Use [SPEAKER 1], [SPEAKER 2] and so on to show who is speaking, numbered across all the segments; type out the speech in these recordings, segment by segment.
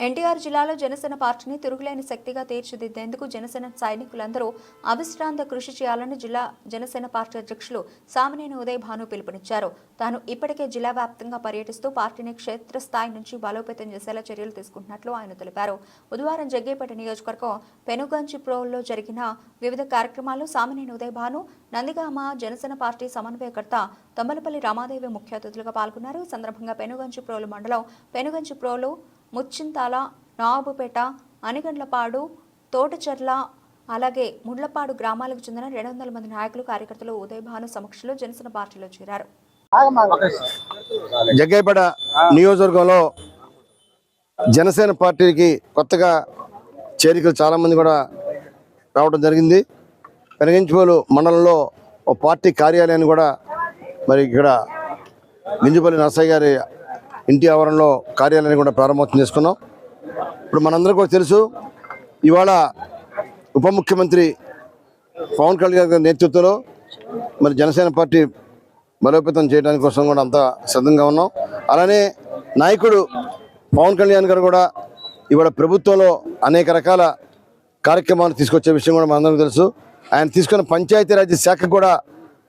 [SPEAKER 1] ఎన్టీఆర్ జిల్లాలో జనసేన పార్టీని తిరుగులేని శక్తిగా తీర్చిదిద్దేందుకు జనసేన సైనికులందరూ అవిశ్రాంత కృషి చేయాలని జిల్లా జనసేన పార్టీ అధ్యక్షులు సామినేని ఉదయ్ భాను పిలుపునిచ్చారు. తాను ఇప్పటికే జిల్లా వ్యాప్తంగా పర్యటిస్తూ పార్టీని క్షేత్రస్థాయి నుంచి బలోపేతం చేసేలా చర్యలు తీసుకుంటున్నట్లు ఆయన తెలిపారు. బుధవారం జగ్గేపేట నియోజకవర్గం పెనుగంచిప్రోల్లో జరిగిన వివిధ కార్యక్రమాల్లో సామినేని ఉదయ్ భాను, నందిగామ జనసేన పార్టీ సమన్వయకర్త తమ్మలపల్లి రామాదేవి ముఖ్య అతిథులుగా పాల్గొన్నారు. ఈ సందర్భంగా పెనుగంచిప్రోలు మండలం పెనుగంచిప్రోలు, ముచ్చింతాల, నవాబుపేట, అనిగండ్లపాడు, తోటచెర్ల, అలాగే ముడ్లపాడు గ్రామాలకు చెందిన 200 మంది నాయకులు, కార్యకర్తలు ఉదయ్ భాను సమక్షంలో జనసేన పార్టీలో చేరారు.
[SPEAKER 2] జగ్గైపేట నియోజకవర్గంలో జనసేన పార్టీకి కొత్తగా చేరికలు చాలా మంది కూడా రావడం జరిగింది. పెనగించిపోలు మండలంలో ఓ పార్టీ కార్యాలయాన్ని కూడా మరి ఇక్కడ గింజపల్లి నరసయ్య గారి ఇంటి ఆవరణలో కార్యాలయాన్ని కూడా ప్రారంభోత్సవం చేసుకున్నాం. ఇప్పుడు మనందరికీ కూడా తెలుసు, ఇవాళ ఉప ముఖ్యమంత్రి పవన్ కళ్యాణ్ గారి నేతృత్వంలో మరి జనసేన పార్టీ బలోపేతం చేయడానికి కోసం కూడా అంతా సిద్ధంగా ఉన్నాం. అలానే నాయకుడు పవన్ కళ్యాణ్ గారు కూడా ఇవాళ ప్రభుత్వంలో అనేక రకాల కార్యక్రమాలు తీసుకొచ్చే విషయం కూడా మనందరికీ తెలుసు. ఆయన తీసుకున్న పంచాయతీరాజ్ శాఖ కూడా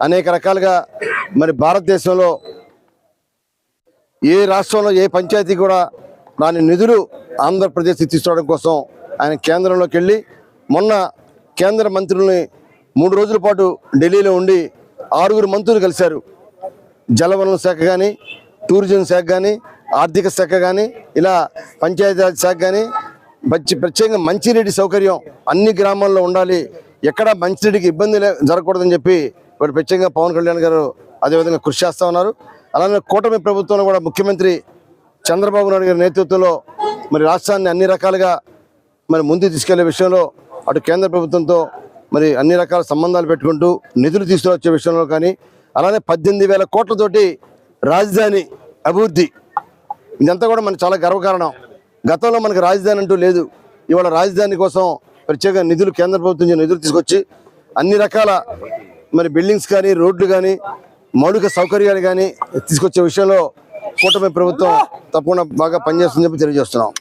[SPEAKER 2] అనేక రకాలుగా మరి భారతదేశంలో ఏ రాష్ట్రంలో ఏ పంచాయతీ కూడా దాని నిధులు ఆంధ్రప్రదేశ్ తీసుకోవడం కోసం ఆయన కేంద్రంలోకి వెళ్ళి మొన్న కేంద్ర మంత్రుల్ని 3 రోజుల పాటు ఢిల్లీలో ఉండి 6 మంత్రులు కలిశారు. జలవనరుల శాఖ కానీ, టూరిజం శాఖ కానీ, ఆర్థిక శాఖ కానీ, ఇలా పంచాయతీరాజ్ శాఖ కానీ, ప్రత్యేకంగా మంచినీటి సౌకర్యం అన్ని గ్రామాల్లో ఉండాలి, ఎక్కడ మంచినీటికి ఇబ్బంది జరగకూడదని చెప్పి ఇప్పుడు ప్రత్యేకంగా పవన్ కళ్యాణ్ గారు అదేవిధంగా కృషి చేస్తూ ఉన్నారు. అలానే కూటమి ప్రభుత్వంలో కూడా ముఖ్యమంత్రి చంద్రబాబు నాయుడు గారి నేతృత్వంలో మరి రాష్ట్రాన్ని అన్ని రకాలుగా మరి ముందుకు తీసుకెళ్లే విషయంలో అటు కేంద్ర ప్రభుత్వంతో మరి అన్ని రకాల సంబంధాలు పెట్టుకుంటూ నిధులు తీసుకువచ్చే విషయంలో కానీ, అలానే 18,000 కోట్లతోటి రాజధాని అభివృద్ధి, ఇదంతా కూడా మనకు చాలా గర్వకారణం. గతంలో మనకు రాజధాని అంటూ లేదు. ఇవాళ రాజధాని కోసం ప్రత్యేక నిధులు కేంద్ర ప్రభుత్వం నిధులు తీసుకొచ్చి అన్ని రకాల మరి బిల్డింగ్స్ కానీ, రోడ్లు కానీ, మౌలిక సౌకర్యాలు కానీ తీసుకొచ్చే విషయంలో కూటమి ప్రభుత్వం తప్పకుండా బాగా పనిచేస్తుందని చెప్పి తెలియజేస్తున్నాం.